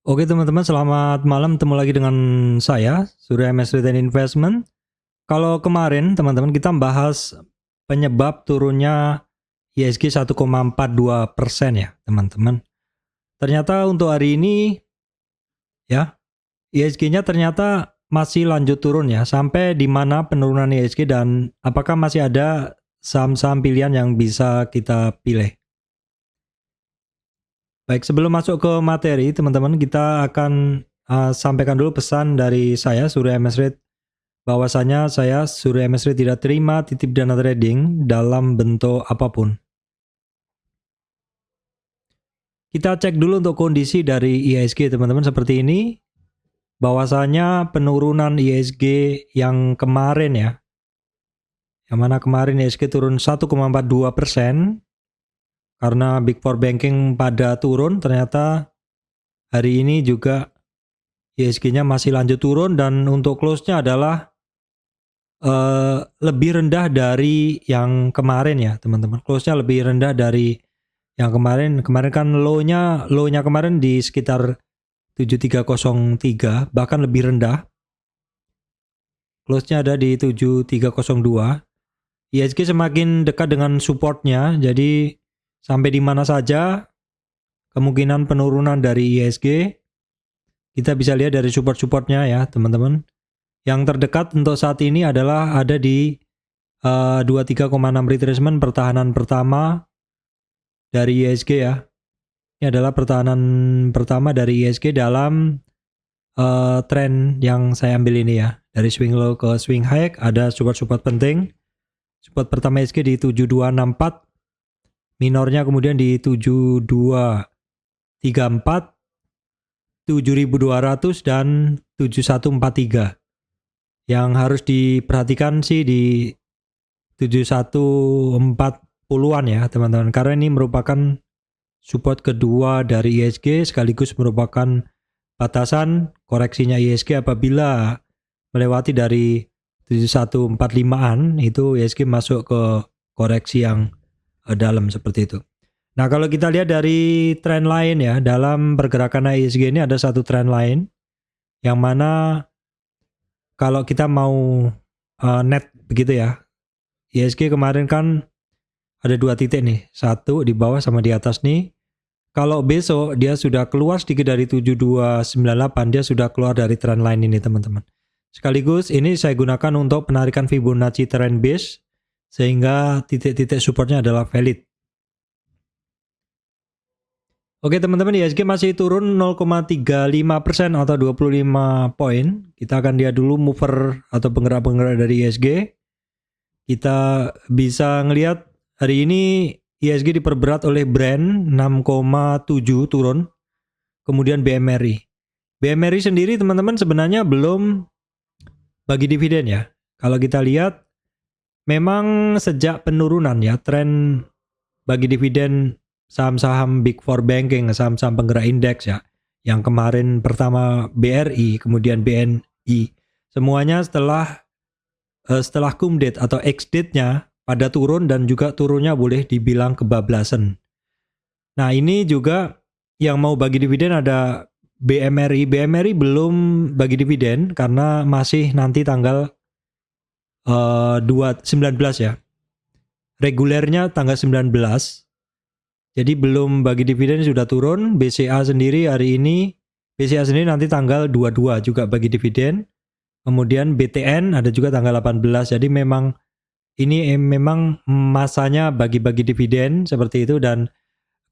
Oke teman-teman, selamat malam. Ketemu lagi dengan saya, Surya MS Retail Investment. Kalau kemarin teman-teman kita bahas penyebab turunnya ISG 1,42% ya teman-teman. Ternyata untuk hari ini ya, ISG-nya ternyata masih lanjut turun ya. Sampai di mana penurunan ISG dan apakah masih ada saham-saham pilihan yang bisa kita pilih. Baik, sebelum masuk ke materi, teman-teman, kita akan sampaikan dulu pesan dari saya, Surya MS Red, bahwasanya saya, Surya MS Red, tidak terima titip dana trading dalam bentuk apapun. Kita cek dulu untuk kondisi dari ISG, teman-teman, seperti ini. Bahwasanya penurunan ISG yang kemarin ya, yang mana kemarin ISG turun 1,42%, karena Big Four Banking pada turun, ternyata hari ini juga ISG-nya masih lanjut turun dan untuk close-nya adalah lebih rendah dari yang kemarin ya teman-teman. Close-nya lebih rendah dari yang kemarin. Kemarin kan low-nya kemarin di sekitar 7303, bahkan lebih rendah. Close-nya ada di 7302. ISG semakin dekat dengan support-nya, jadi sampai di mana saja kemungkinan penurunan dari ISG kita bisa lihat dari support-supportnya ya teman-teman. Yang terdekat untuk saat ini adalah ada di 23,6 retracement, pertahanan pertama dari ISG ya. Ini adalah pertahanan pertama dari ISG dalam tren yang saya ambil ini ya. Dari swing low ke swing high ada support-support penting. Support pertama ISG di 7264, minornya kemudian di 7234, 7200 dan 7143. Yang harus diperhatikan sih di 7140-an ya teman-teman, karena ini merupakan support kedua dari ISG sekaligus merupakan batasan koreksinya ISG. Apabila melewati dari 7145-an itu ISG masuk ke koreksi yang dalam seperti itu. Nah, kalau kita lihat dari tren lain ya, dalam pergerakan ISG ini ada satu tren lain yang mana kalau kita mau net begitu ya, ISG kemarin kan ada dua titik nih, satu di bawah sama di atas nih. Kalau besok dia sudah keluar sedikit dari 7298, dia sudah keluar dari trend line ini teman-teman. Sekaligus ini saya gunakan untuk penarikan Fibonacci trend base sehingga titik-titik supportnya adalah valid. Oke teman-teman, ISG masih turun 0,35% atau 25 poin. Kita akan lihat dulu mover atau penggerak-penggerak dari ISG. Kita bisa ngelihat hari ini ISG diperberat oleh brand 6,7 turun. Kemudian BMRI. BMRI sendiri teman-teman sebenarnya belum bagi dividen ya. Kalau kita lihat memang sejak penurunan ya tren bagi dividen saham-saham Big Four Banking, saham-saham penggerak indeks ya. Yang kemarin pertama BRI, kemudian BNI. Semuanya setelah cum date atau ex date-nya pada turun dan juga turunnya boleh dibilang kebablasan. Nah, ini juga yang mau bagi dividen ada BMRI. BMRI belum bagi dividen karena masih nanti tanggal 19 ya. Regulernya tanggal 19. Jadi belum bagi dividen sudah turun. BCA sendiri hari ini, BCA sendiri nanti tanggal 22 juga bagi dividen. Kemudian BTN ada juga tanggal 18. Jadi memang ini memang masanya bagi-bagi dividen seperti itu. Dan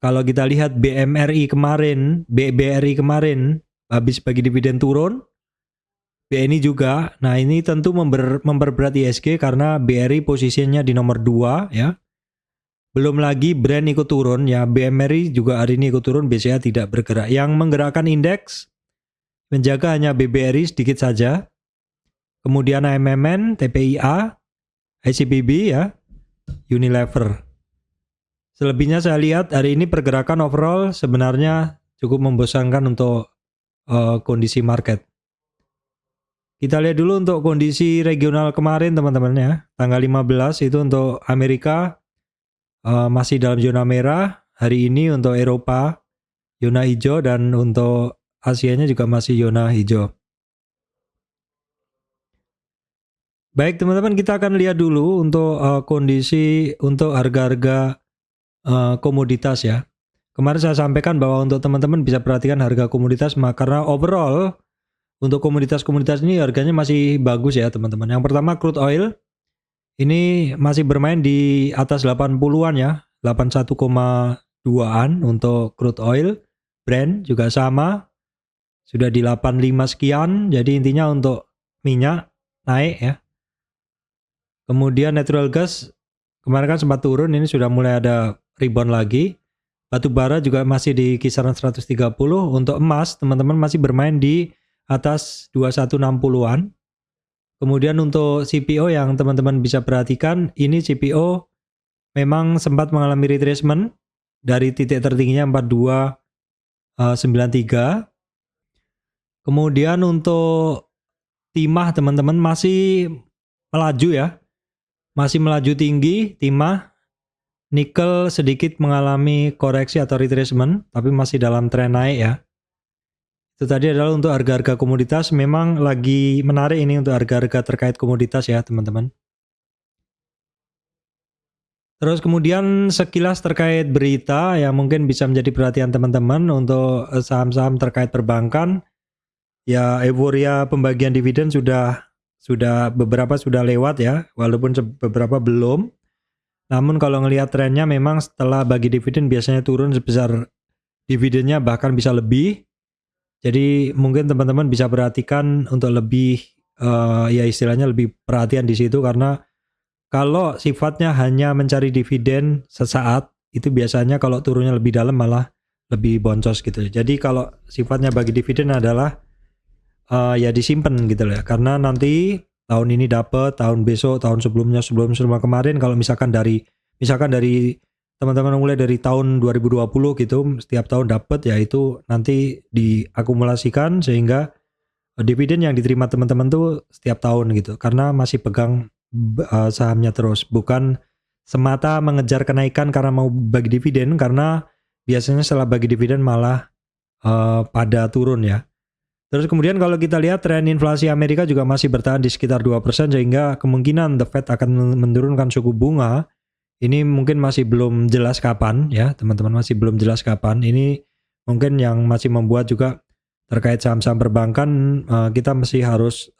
kalau kita lihat BMRI kemarin, BRI kemarin habis bagi dividen turun, BNI juga. Nah, ini tentu memperberat ISG karena BRI posisinya di nomor 2 ya. Belum lagi brand ikut turun ya, BMRI juga hari ini ikut turun, BCA tidak bergerak. Yang menggerakkan indeks menjaga hanya BBRI sedikit saja. Kemudian AMMN, TPIA, ICBP ya, Unilever. Selebihnya saya lihat hari ini pergerakan overall sebenarnya cukup membosankan untuk kondisi market. Kita lihat dulu untuk kondisi regional kemarin teman-teman ya. Tanggal 15 itu untuk Amerika masih dalam zona merah. Hari ini untuk Eropa zona hijau dan untuk Asianya juga masih zona hijau. Baik teman-teman, kita akan lihat dulu untuk kondisi untuk harga-harga komoditas ya. Kemarin saya sampaikan bahwa untuk teman-teman bisa perhatikan harga komoditas karena overall untuk komoditas-komoditas ini harganya masih bagus ya teman-teman. Yang pertama crude oil ini masih bermain di atas 80-an ya, 81,2-an untuk crude oil. Brent juga sama, sudah di 85 sekian. Jadi intinya untuk minyak naik ya. Kemudian natural gas kemarin kan sempat turun, ini sudah mulai ada rebound lagi. Batu bara juga masih di kisaran 130. Untuk emas teman-teman masih bermain di atas 2160-an. Kemudian untuk CPO yang teman-teman bisa perhatikan, ini CPO memang sempat mengalami retracement dari titik tertingginya 4293. Kemudian untuk timah teman-teman masih melaju ya. Masih melaju tinggi timah. Nikel sedikit mengalami koreksi atau retracement, tapi masih dalam tren naik ya. Itu tadi adalah untuk harga-harga komoditas, memang lagi menarik ini untuk harga-harga terkait komoditas ya teman-teman. Terus kemudian sekilas terkait berita yang mungkin bisa menjadi perhatian teman-teman untuk saham-saham terkait perbankan. Ya euforia pembagian dividen sudah beberapa sudah lewat ya, walaupun beberapa belum. Namun kalau ngelihat trennya memang setelah bagi dividen biasanya turun sebesar dividennya bahkan bisa lebih. Jadi mungkin teman-teman bisa perhatikan untuk lebih ya istilahnya lebih perhatian di situ, karena kalau sifatnya hanya mencari dividen sesaat itu biasanya kalau turunnya lebih dalam malah lebih boncos gitu. Jadi kalau sifatnya bagi dividen adalah ya disimpan gitu ya, karena nanti tahun ini dapat, tahun besok, tahun sebelumnya kemarin, kalau misalkan dari teman-teman mulai dari tahun 2020 gitu, setiap tahun dapat ya itu nanti diakumulasikan sehingga dividen yang diterima teman-teman tuh setiap tahun gitu, karena masih pegang sahamnya terus, bukan semata mengejar kenaikan karena mau bagi dividen, karena biasanya setelah bagi dividen malah pada turun ya. Terus kemudian kalau kita lihat tren inflasi Amerika juga masih bertahan di sekitar 2%, sehingga kemungkinan The Fed akan menurunkan suku bunga. Ini mungkin masih belum jelas kapan ya teman-teman, masih belum jelas kapan. Ini mungkin yang masih membuat juga terkait saham-saham perbankan kita masih harus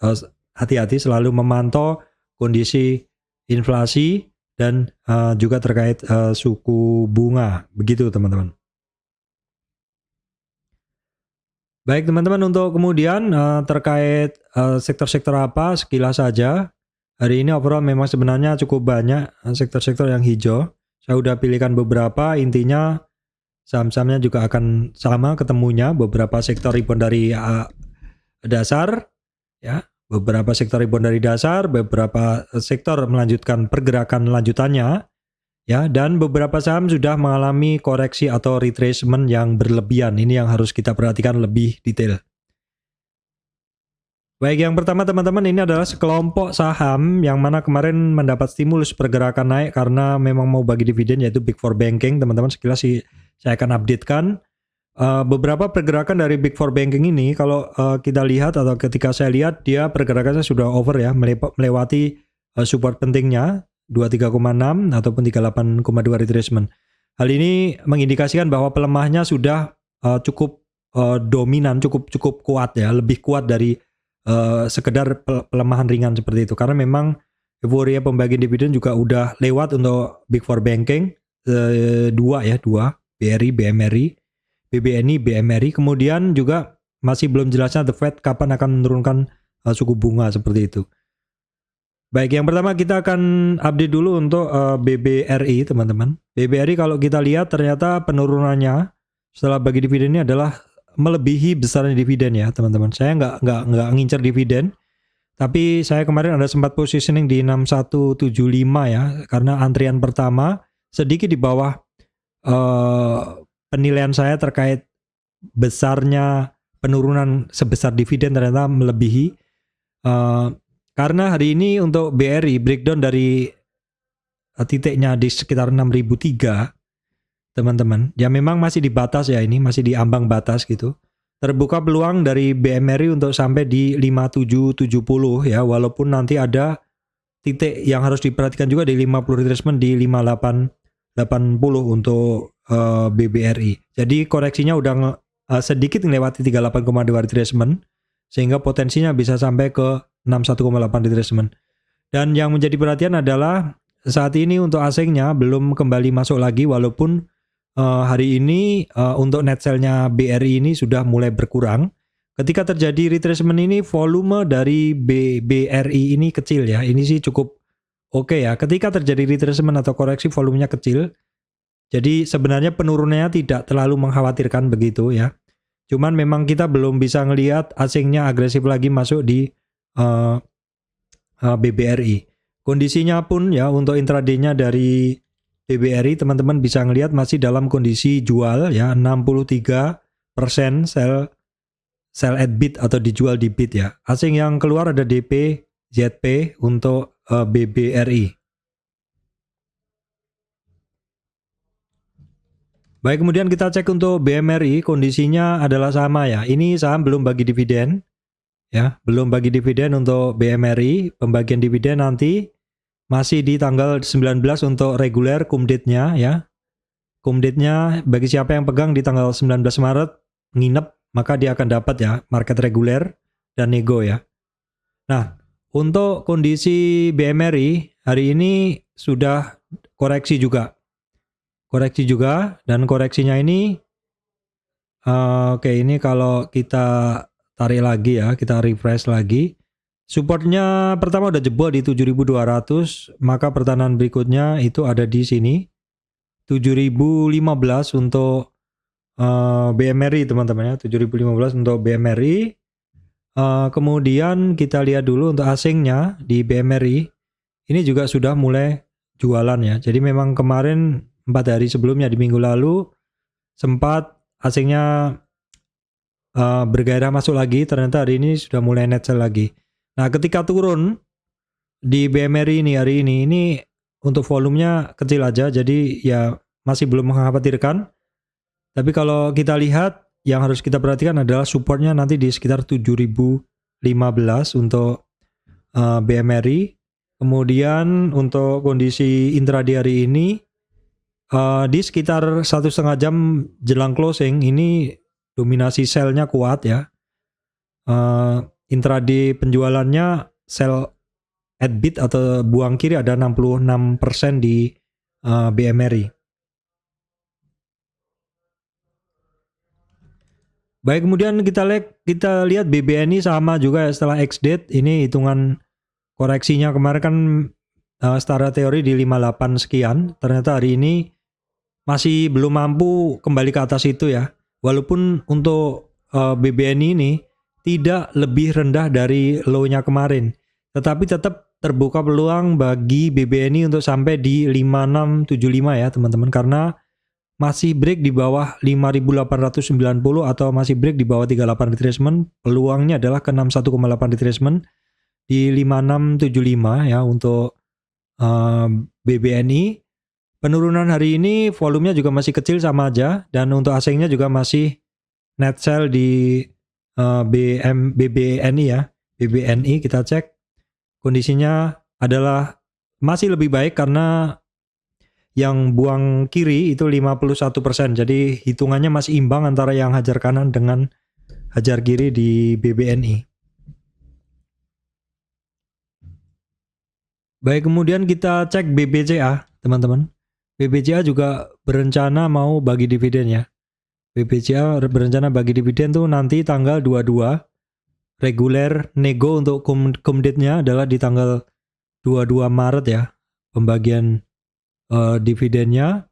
hati-hati selalu memantau kondisi inflasi dan juga terkait suku bunga. Begitu teman-teman. Baik teman-teman, untuk kemudian terkait sektor-sektor apa sekilas saja. Hari ini overall memang sebenarnya cukup banyak sektor-sektor yang hijau. Saya udah pilihkan beberapa, intinya saham-sahamnya juga akan sama ketemunya. Beberapa sektor rebound dari dasar, ya, beberapa sektor rebound dari dasar, beberapa sektor melanjutkan pergerakan lanjutannya. Ya, dan beberapa saham sudah mengalami koreksi atau retracement yang berlebihan. Ini yang harus kita perhatikan lebih detail. Baik, yang pertama teman-teman, ini adalah sekelompok saham yang mana kemarin mendapat stimulus pergerakan naik karena memang mau bagi dividen, yaitu Big Four Banking. Teman-teman sekilas sih saya akan updatekan beberapa pergerakan dari Big Four Banking ini. Kalau kita lihat atau ketika saya lihat, dia pergerakannya sudah over ya, melewati support pentingnya 23,6 ataupun 38,2 retracement. Hal ini mengindikasikan bahwa pelemahnya sudah cukup dominan, cukup kuat ya, lebih kuat dari sekedar pelemahan ringan seperti itu. Karena memang euforia pembagian dividen juga udah lewat untuk Big Four Banking, dua, BRI, BMRI, BBNI, BMRI. Kemudian juga masih belum jelasnya The Fed kapan akan menurunkan suku bunga seperti itu. Baik, yang pertama kita akan update dulu untuk BBRI teman-teman. BBRI kalau kita lihat ternyata penurunannya setelah bagi dividen ini adalah melebihi besarnya dividen ya teman-teman. Saya nggak ngincer dividen, tapi saya kemarin ada sempat positioning di 6175 ya, karena antrian pertama sedikit di bawah penilaian saya terkait besarnya penurunan sebesar dividen, ternyata melebihi. Karena hari ini untuk BRI breakdown dari titiknya di sekitar 6003 teman-teman. Ya memang masih di batas ya, ini masih di ambang batas gitu. terbuka peluang dari BMRI untuk sampai di 5770 ya, walaupun nanti ada titik yang harus diperhatikan juga di 50 retracement di 5880 untuk BBRI. Jadi koreksinya udah sedikit melewati 38,2 retracement sehingga potensinya bisa sampai ke 61,8 retracement. Dan yang menjadi perhatian adalah saat ini untuk asingnya belum kembali masuk lagi, walaupun hari ini untuk net sell-nya BRI ini sudah mulai berkurang. Ketika terjadi retracement ini, volume dari BRI ini kecil ya. Ini sih cukup oke ya. Ketika terjadi retracement atau koreksi, volumenya kecil. Jadi sebenarnya penurunannya tidak terlalu mengkhawatirkan begitu ya. Cuman memang kita belum bisa ngelihat asingnya agresif lagi masuk di BBRI. Kondisinya pun ya untuk intraday-nya dari BBRI teman-teman bisa ngelihat masih dalam kondisi jual ya, 63% sell at bid atau dijual di bid ya. Asing yang keluar ada DP, ZP untuk BBRI. Baik, kemudian kita cek untuk BMRI, kondisinya adalah sama ya. Ini saham belum bagi dividen ya, belum bagi dividen untuk BMRI. Pembagian dividen nanti masih di tanggal 19 untuk reguler kumdate-nya ya. Kumdate-nya bagi siapa yang pegang di tanggal 19 Maret nginep, maka dia akan dapat ya market reguler dan nego ya. Nah, untuk kondisi BMRI hari ini sudah koreksi juga. Koreksi juga, dan koreksinya ini oke, ini kalau kita tarik lagi ya, kita refresh lagi. Supportnya pertama udah jebol di 7.200, maka pertahanan berikutnya itu ada di sini 7.015 untuk BMRI teman-teman ya, 7.015 untuk BMRI. Kemudian kita lihat dulu untuk asingnya di BMRI, ini juga sudah mulai jualan ya. Jadi memang kemarin 4 hari sebelumnya di minggu lalu sempat asingnya bergairah masuk lagi, ternyata hari ini sudah mulai net sell lagi. Nah, ketika turun di BMRI ini hari ini untuk volumenya kecil aja, jadi ya masih belum mengkhawatirkan. Tapi kalau kita lihat, yang harus kita perhatikan adalah supportnya nanti di sekitar 7.015 untuk BMRI. Kemudian untuk kondisi intraday hari ini, di sekitar 1,5 jam jelang closing, ini dominasi sell-nya kuat ya. Intraday penjualannya sell at bid atau buang kiri ada 66% di BMRI. Baik, kemudian kita lihat BBNI sama juga ya, setelah ex-date ini hitungan koreksinya kemarin kan secara teori di 58 sekian, ternyata hari ini masih belum mampu kembali ke atas itu ya. Walaupun untuk BBNI ini tidak lebih rendah dari low-nya kemarin, tetapi tetap terbuka peluang bagi BBNI untuk sampai di 5675 ya teman-teman, karena masih break di bawah 5.890 atau masih break di bawah 38 retracement, peluangnya adalah ke 61,8 retracement di 5675 ya untuk BBNI. Penurunan hari ini volumenya juga masih kecil sama aja, dan untuk asingnya juga masih net sell di BBNI ya. BBNI kita cek kondisinya adalah masih lebih baik karena yang buang kiri itu 51%. Jadi hitungannya masih imbang antara yang hajar kanan dengan hajar kiri di BBNI. Baik, kemudian kita cek BBCA teman-teman. BBCA juga berencana mau bagi dividen ya. BBCA berencana bagi dividen tuh nanti tanggal 22. Reguler nego untuk kumdate-nya adalah di tanggal 22 Maret ya. Pembagian dividennya.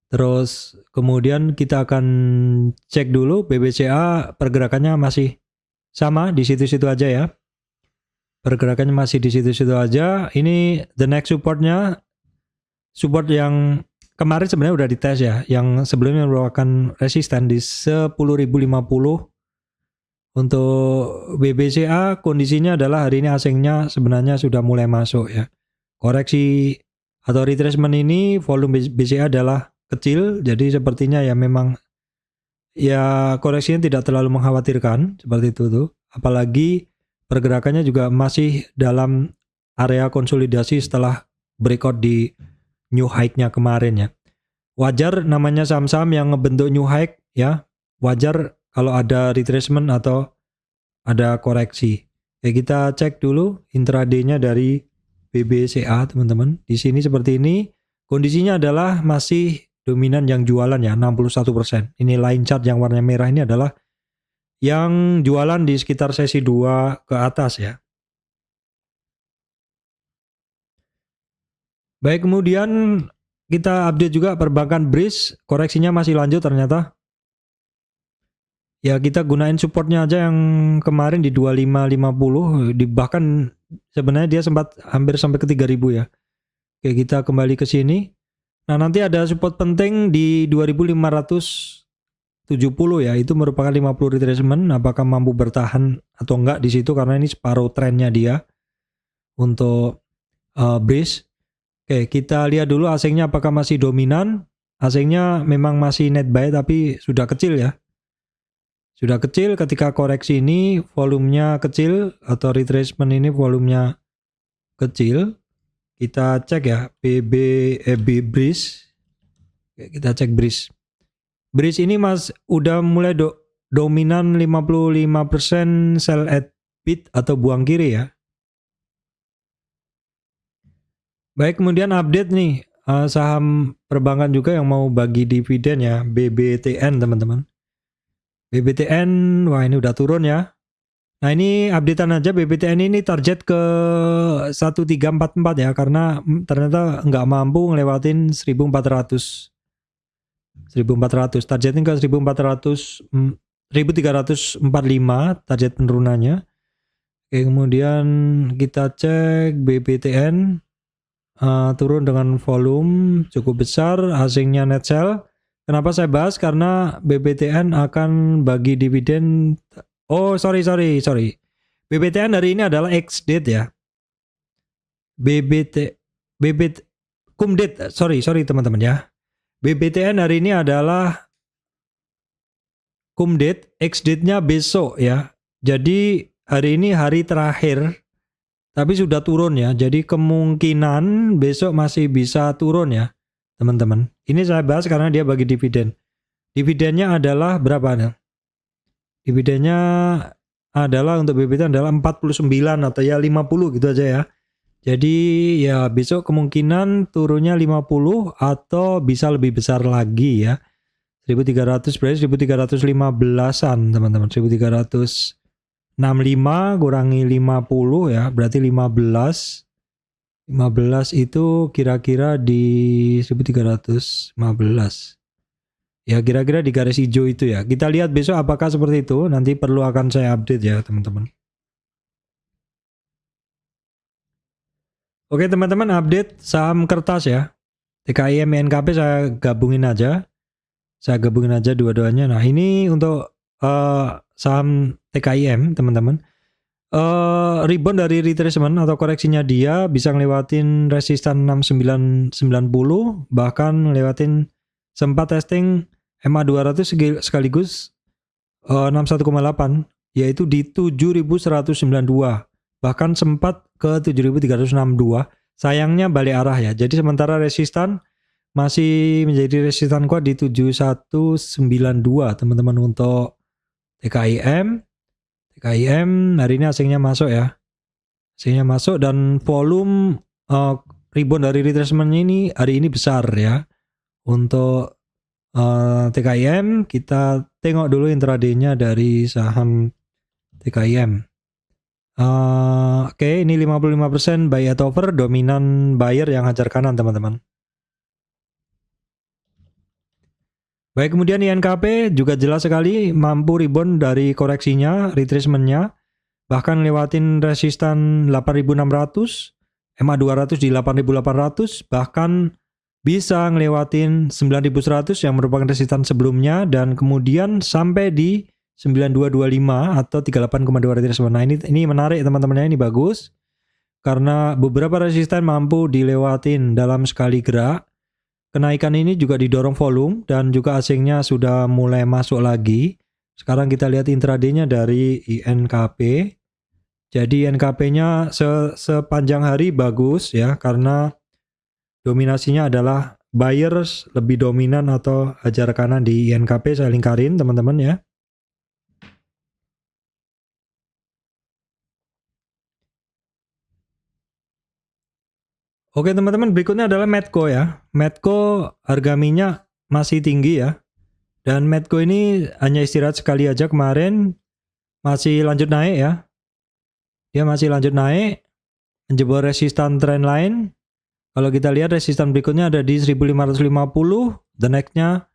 Terus kemudian kita akan cek dulu BBCA pergerakannya masih sama di situ-situ aja ya. Pergerakannya masih di situ-situ aja. Ini the next supportnya, support yang kemarin sebenarnya udah dites ya, yang sebelumnya merupakan resisten di 10.050. Untuk BBCA kondisinya adalah hari ini asingnya sebenarnya sudah mulai masuk ya. Koreksi atau retracement ini volume BCA adalah kecil, jadi sepertinya ya memang ya koreksinya tidak terlalu mengkhawatirkan seperti itu tuh. Apalagi pergerakannya juga masih dalam area konsolidasi setelah breakout di new high-nya kemarin ya. Wajar namanya saham-saham yang ngebentuk new high ya. Wajar kalau ada retracement atau ada koreksi. Oke, kita cek dulu intraday-nya dari BBCA teman-teman. Di sini seperti ini. Kondisinya adalah masih dominan yang jualan ya 61%. Ini line chart yang warna merah ini adalah yang jualan di sekitar sesi 2 ke atas ya. Baik, kemudian kita update juga perbankan Breeze, koreksinya masih lanjut ternyata. Ya kita gunain supportnya aja yang kemarin di 2550, bahkan sebenarnya dia sempat hampir sampai ke 3000 ya. Oke, kita kembali ke sini. Nah, nanti ada support penting di 2570 ya, itu merupakan 50 retracement. Apakah mampu bertahan atau enggak di situ karena ini separuh trennya dia untuk Breeze. Oke, kita lihat dulu asingnya apakah masih dominan. Asingnya memang masih net buy tapi sudah kecil ya. Sudah kecil ketika koreksi ini volumenya kecil atau retracement ini volumenya kecil. Kita cek ya Breeze. Kita cek Breeze. Breeze ini udah mulai dominan 55% sell at bid atau buang kiri ya. Baik, kemudian update nih saham perbankan juga yang mau bagi dividen ya, BBTN teman-teman. BBTN, wah ini udah turun ya. Nah ini updatean aja, BBTN ini target ke 1344 ya, karena ternyata nggak mampu ngelewatin 1400. Targetnya ke 1345 target penurunannya. Oke, kemudian kita cek BBTN turun dengan volume cukup besar, asingnya net sell. Kenapa saya bahas? Karena BBTN akan bagi dividen. Oh, sorry. BBTN hari ini adalah ex-date ya. Cum-date, sorry teman-teman ya. BBTN hari ini adalah cum-date, ex-date-nya besok ya. Jadi hari ini hari terakhir, tapi sudah turun ya. Jadi kemungkinan besok masih bisa turun ya, teman-teman. Ini saya bahas karena dia bagi dividen. Dividennya adalah berapa nih? Dividennya adalah untuk BBTN adalah 49 atau ya 50 gitu aja ya. Jadi ya besok kemungkinan turunnya 50 atau bisa lebih besar lagi ya. 1300 berarti 1315-an teman-teman. 1365 kurangi 50 ya, berarti 15 itu kira-kira di 1315. Ya kira-kira di garis hijau itu ya. Kita lihat besok apakah seperti itu. Nanti perlu akan saya update ya teman-teman. Oke teman-teman, update saham kertas ya. TKIM, NKP saya gabungin aja. Dua-duanya. Nah ini untuk saham TKIM teman-teman. Rebound dari retracement atau koreksinya dia bisa ngelewatin resistan 6990, bahkan ngelewatin sempat testing MA 200 sekaligus 61,8 yaitu di 7192, bahkan sempat ke 7362. Sayangnya balik arah ya. Jadi sementara resistan masih menjadi resistan kuat di 7192 teman-teman untuk TKIM hari ini asingnya masuk ya. Asingnya masuk dan volume rebound dari retracement ini hari ini besar ya. Untuk TKIM kita tengok dulu intraday-nya dari saham TKIM. Oke, ini 55% buy at over, dominan buyer yang hajar kanan teman-teman. Baik, kemudian INKP juga jelas sekali mampu rebound dari koreksinya, retracement-nya, bahkan lewatin resistan 8600, MA 200 di 8800, bahkan bisa ngelewatin 9100 yang merupakan resistan sebelumnya, dan kemudian sampai di 9225 atau 38,2 retracement. Nah ini menarik teman-teman ya, ini bagus karena beberapa resistan mampu dilewatin dalam sekali gerak. kenaikan ini juga didorong volume dan juga asingnya sudah mulai masuk lagi. Sekarang kita lihat intraday-nya dari INKP. Jadi INKP-nya sepanjang hari bagus ya, karena dominasinya adalah buyers lebih dominan atau hajar kanan di INKP. Saya lingkarin teman-teman ya. Oke teman-teman, berikutnya adalah Medco ya. Medco harga minyak masih tinggi ya. Dan Medco ini hanya istirahat sekali aja kemarin, masih lanjut naik ya. Dia masih lanjut naik, menjebol resistan trendline. Kalau kita lihat resistan berikutnya ada di 1550, the next-nya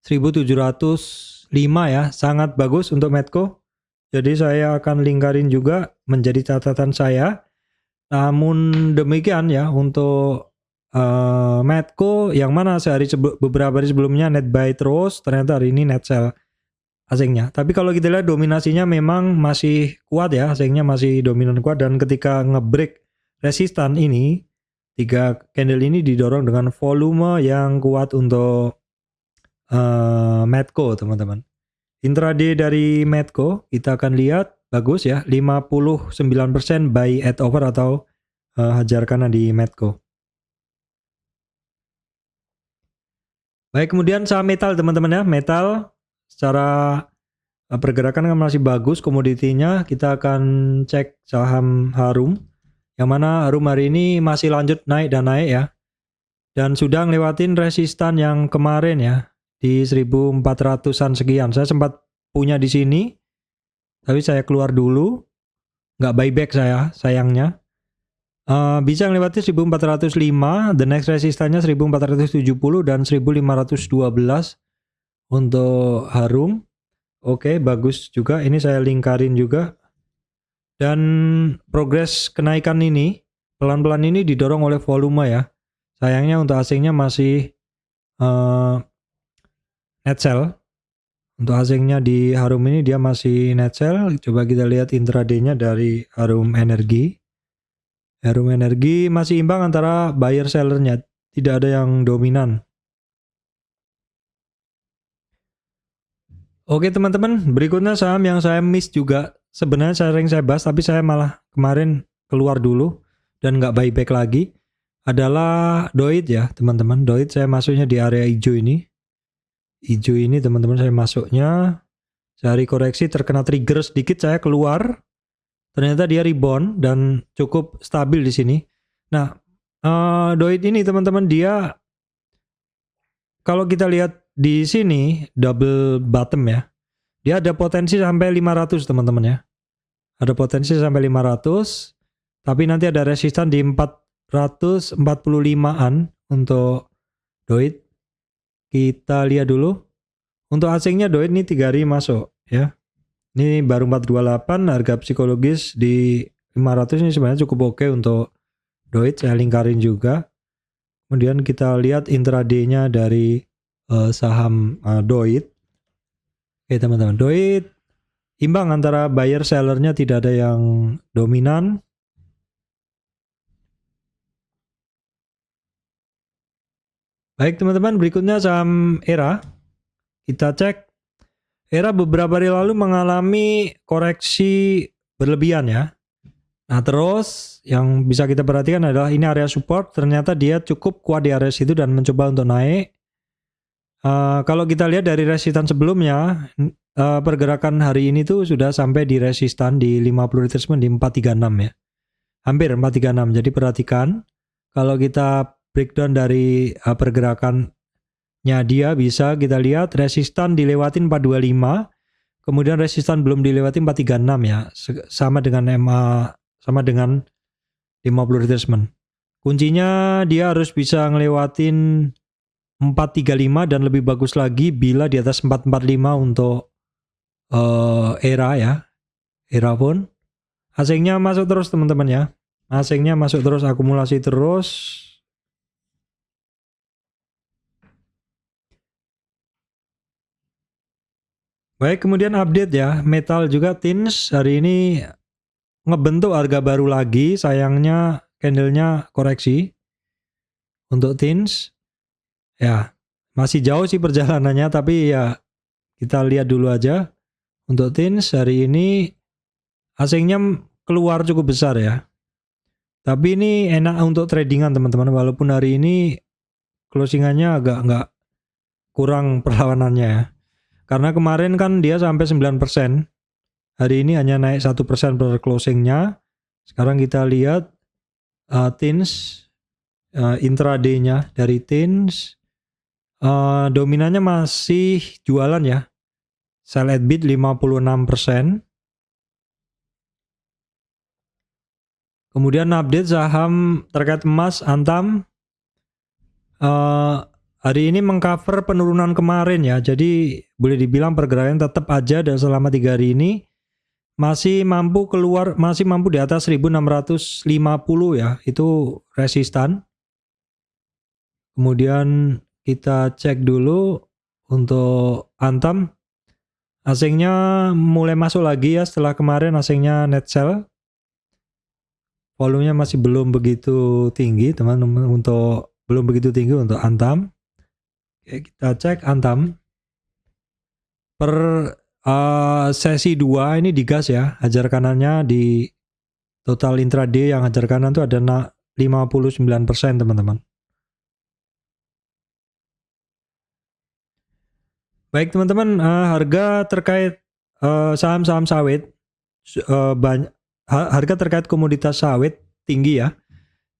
1705 ya. Sangat bagus untuk Medco. Jadi saya akan lingkarin juga menjadi catatan saya. Namun demikian ya, untuk Medco yang mana beberapa hari sebelumnya net buy terus, ternyata hari ini net sell asingnya. Tapi kalau kita lihat dominasinya memang masih kuat ya, asingnya masih dominan kuat, dan ketika ngebreak resistan ini, 3 candle ini didorong dengan volume yang kuat untuk Medco teman-teman. Intraday dari Medco kita akan lihat bagus ya, 59% buy at over atau hajar kanan di Medco. Baik, kemudian saham metal teman-teman ya. Metal secara pergerakan kan masih bagus komoditinya. Kita akan cek saham Harum, yang mana Harum hari ini masih lanjut naik dan naik ya, dan sudah ngelewatin resistan yang kemarin ya di 1400-an sekian. Saya sempat punya di sini, tapi saya keluar dulu, nggak buyback saya sayangnya. Bisa melewati 1405, the next resistannya 1470 dan 1512 untuk Harum. Oke, bagus juga. Ini saya lingkarin juga. Dan progres kenaikan ini pelan-pelan ini didorong oleh volume ya. Sayangnya untuk asingnya masih net sell. Untuk asingnya di Harum ini dia masih net sell. Coba kita lihat intraday-nya dari Harum Energi. Harum Energi masih imbang antara buyer sellernya, tidak ada yang dominan. Oke teman-teman, berikutnya saham yang saya miss juga. Sebenarnya sering saya bahas, tapi saya malah kemarin keluar dulu dan nggak buyback lagi. Adalah Doit ya teman-teman. Doit saya masuknya di area hijau ini. Hijau ini teman-teman saya masuknya. Sehari koreksi terkena trigger sedikit, saya keluar. Ternyata dia rebound dan cukup stabil di sini. Nah, Doit ini teman-teman, dia kalau kita lihat di sini double bottom ya. Dia ada potensi sampai 500 teman-teman ya. Ada potensi sampai 500, tapi nanti ada resistan di 445-an untuk Doit. Kita lihat dulu. Untuk asingnya Doit ini 3 hari masuk ya. Ini baru 428, harga psikologis di 500 ini sebenarnya cukup oke untuk Doit. Saya lingkarin juga. Kemudian kita lihat intraday-nya dari saham Doit. Oke teman-teman, Doit imbang antara buyer sellernya, tidak ada yang dominan. Baik teman-teman, berikutnya saham Era. Kita cek. Era beberapa hari lalu mengalami koreksi berlebihan ya. Nah terus yang bisa kita perhatikan adalah ini area support, ternyata dia cukup kuat di area situ dan mencoba untuk naik. Kalau kita lihat dari resistan sebelumnya, pergerakan hari ini tuh sudah sampai di resistan di 50 retracement di 436 ya. Hampir 436. Jadi perhatikan, kalau kita breakdown dari pergerakannya dia, bisa kita lihat resistan dilewatin 425, kemudian resistan belum dilewati 436 ya. Sama dengan MA, sama dengan 50 retracement. Kuncinya dia harus bisa ngelewatin 435 dan lebih bagus lagi bila di atas 445 untuk Era ya. Era pun asingnya masuk terus teman-teman ya. Asingnya masuk terus, akumulasi terus. Baik, kemudian update ya. Metal juga Tins hari ini ngebentuk harga baru lagi. Sayangnya candlenya koreksi untuk Tins. Ya, masih jauh sih perjalanannya, tapi ya kita lihat dulu aja. Untuk TINS hari ini asingnya keluar cukup besar ya. Tapi ini enak untuk tradingan teman-teman, walaupun hari ini closingannya agak nggak kurang perlawanannya ya. Karena kemarin kan dia sampai 9%, hari ini hanya naik 1% per closingnya. Sekarang kita lihat TINS intraday-nya dari TINS dominannya masih jualan ya. Sell at bid 56%. Kemudian update saham terkait emas Antam hari ini mengcover penurunan kemarin ya. Jadi boleh dibilang pergerakan tetap aja dan selama 3 hari ini masih mampu keluar, masih mampu di atas 1650 ya. Itu resistan. Kemudian kita cek dulu untuk Antam. Asingnya mulai masuk lagi ya setelah kemarin asingnya net sell. Volumenya masih belum begitu tinggi teman-teman, untuk belum begitu tinggi untuk Antam. Oke, kita cek Antam per sesi 2 ini digas ya, hajar kanannya di total intraday yang hajar kanan itu ada 59% teman-teman. Baik teman-teman, harga terkait saham-saham sawit harga terkait komoditas sawit tinggi ya.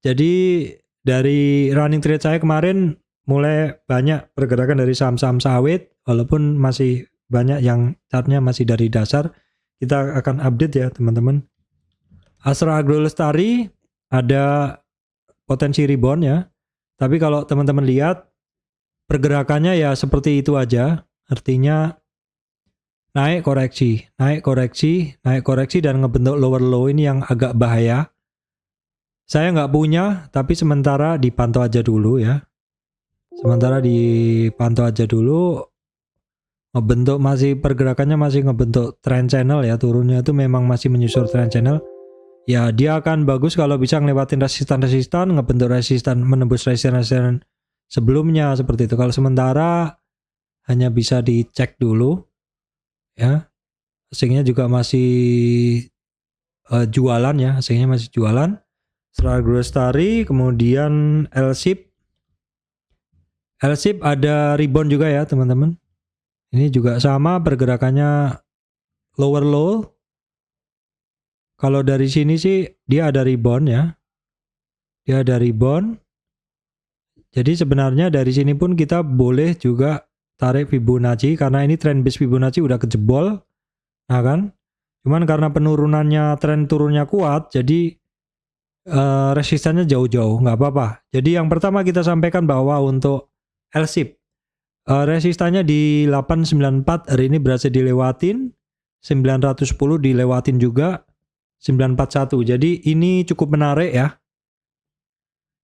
Jadi dari running trade saya kemarin mulai banyak pergerakan dari saham-saham sawit, walaupun masih banyak yang chartnya masih dari dasar. Kita akan update ya teman-teman. Astra Agro Lestari ada potensi rebound ya. Tapi kalau teman-teman lihat pergerakannya ya seperti itu aja. Artinya naik koreksi, naik koreksi, naik koreksi dan ngebentuk lower low ini yang agak bahaya. Saya nggak punya, tapi sementara dipantau aja dulu ya. Sementara dipantau aja dulu. Ngebentuk masih pergerakannya masih ngebentuk trend channel ya. Turunnya itu memang masih menyusur trend channel. Ya dia akan bagus kalau bisa ngelewatin resistan-resistan, ngebentuk resistan, menembus resistan-resistan sebelumnya seperti itu. Kalau sementara hanya bisa dicek dulu ya. Asingnya juga masih jualan ya, asingnya masih jualan. Astra Agro Lestari, kemudian LSIP ada rebound juga ya teman-teman. Ini juga sama pergerakannya lower low. Kalau dari sini sih dia ada rebound ya. Dia ada rebound. Jadi sebenarnya dari sini pun kita boleh juga tarik Fibonacci karena ini trend base Fibonacci udah kejebol. Nah kan? Cuman karena penurunannya tren turunnya kuat, jadi resistannya jauh-jauh, nggak apa-apa. Jadi yang pertama kita sampaikan bahwa untuk LSIP resistannya di 894 hari ini berhasil dilewatin, 910 dilewatin juga, 941. Jadi ini cukup menarik ya.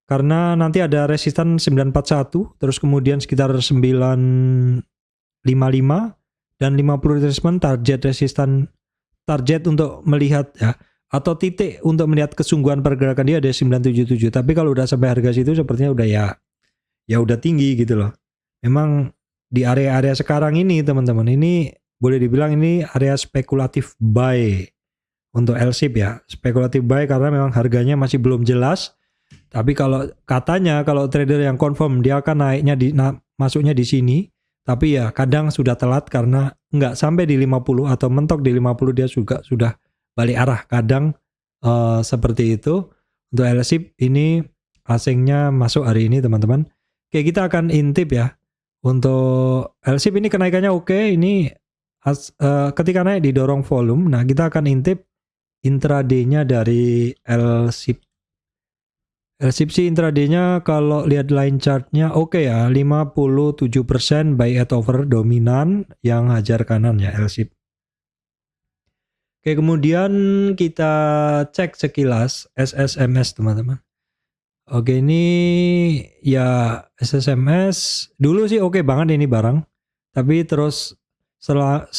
Karena nanti ada resistan 941, terus kemudian sekitar 955 dan 50 retracement target untuk melihat ya, atau titik untuk melihat kesungguhan pergerakan dia ada 977. Tapi kalau udah sampai harga situ sepertinya udah ya udah tinggi gitu loh. Memang di area-area sekarang ini teman-teman, ini boleh dibilang ini area spekulatif buy untuk LSIP ya. Spekulatif buy karena memang harganya masih belum jelas. Tapi kalau katanya kalau trader yang confirm dia akan naiknya masuknya di sini. Tapi ya kadang sudah telat karena nggak sampai di 50 atau mentok di 50 dia juga sudah balik arah. Kadang seperti itu. Untuk LSIP ini asingnya masuk hari ini teman-teman. Oke, kita akan intip ya. Untuk LSIP ini kenaikannya oke. Ini ketika naik didorong volume. Nah kita akan intip intraday-nya dari LSIP. LSIP sih intraday-nya kalau lihat line chart-nya oke ya, 57% buy at over dominan yang hajar kanan ya LSIP. Oke, kemudian kita cek sekilas SSMS teman-teman. Oke, ini ya SSMS dulu sih oke banget ini barang. Tapi terus setelah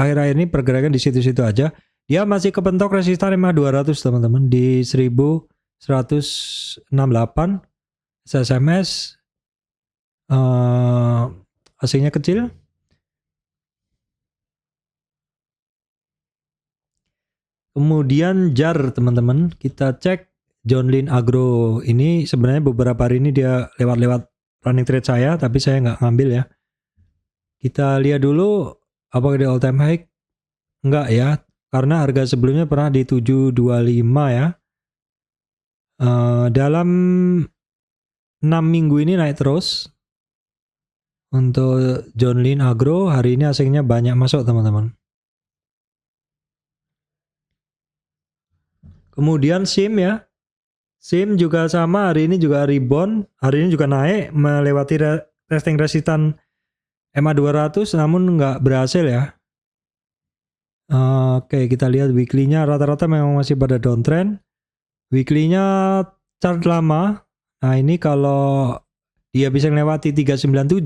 akhir-akhir ini pergerakan di situ-situ aja. Dia masih kepentok resistan MA 200 teman-teman di 1168 SSMS asingnya kecil. Kemudian JAR teman-teman, kita cek John Lynn Agro ini sebenarnya beberapa hari ini dia lewat-lewat running trade saya, tapi saya nggak ngambil ya. Kita lihat dulu apakah di all time high. Enggak ya, karena harga sebelumnya pernah di 725 ya. Dalam 6 minggu ini naik terus. Untuk John Lynn Agro hari ini asingnya banyak masuk teman-teman. Kemudian SIM ya. SIM juga sama, hari ini juga rebound, hari ini juga naik melewati testing resistan MA200 namun nggak berhasil ya. Oke, kita lihat weekly-nya rata-rata memang masih pada downtrend. Weekly-nya chart lama. Nah, ini kalau dia bisa melewati 397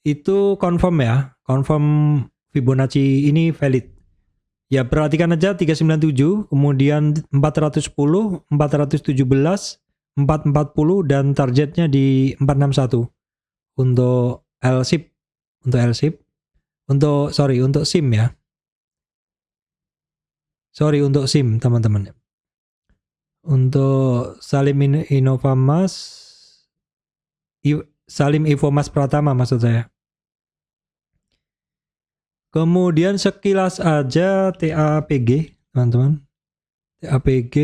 itu confirm ya. Confirm Fibonacci ini valid. Ya, perhatikan aja 397, kemudian 410, 417, 440 dan targetnya di 461 untuk LSIP, untuk SIM ya. Untuk SIM teman-teman. Untuk Salim Infomas Pratama maksud saya. Kemudian sekilas aja TAPG teman-teman. TAPG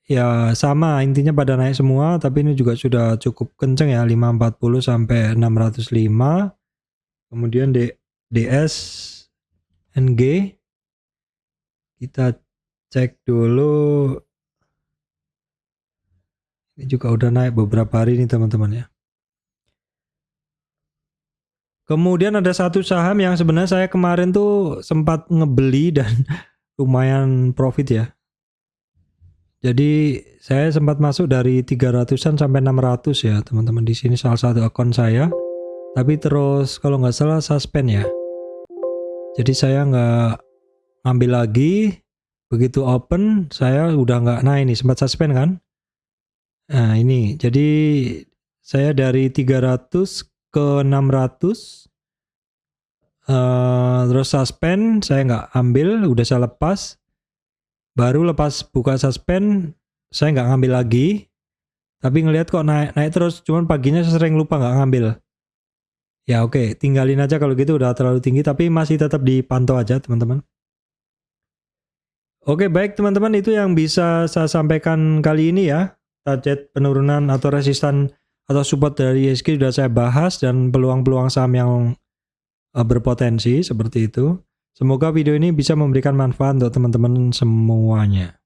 ya sama, intinya pada naik semua, tapi ini juga sudah cukup kenceng ya, 540 sampai 605. Kemudian DS NG kita cek dulu. Ini juga udah naik beberapa hari ini teman-teman ya. Kemudian ada satu saham yang sebenarnya saya kemarin tuh sempat ngebeli dan lumayan profit ya. Jadi saya sempat masuk dari 300-an sampai 600 ya teman-teman, di sini salah satu akun saya. Tapi terus kalau nggak salah suspend ya. Jadi saya nggak ngambil lagi. Begitu open saya udah nggak, nah ini sempat suspend kan. Nah ini jadi saya dari 300 ke 600 terus suspend, saya nggak ambil, udah saya lepas. Baru lepas buka suspend saya nggak ngambil lagi, tapi ngelihat kok naik terus, cuman paginya saya sering lupa nggak ngambil ya. Oke, tinggalin aja kalau gitu, udah terlalu tinggi, tapi masih tetap dipantau aja teman-teman. Oke, baik teman-teman, itu yang bisa saya sampaikan kali ini ya. Target penurunan atau resistan atau support dari IHSG sudah saya bahas, dan peluang-peluang saham yang berpotensi seperti itu. Semoga video ini bisa memberikan manfaat untuk teman-teman semuanya.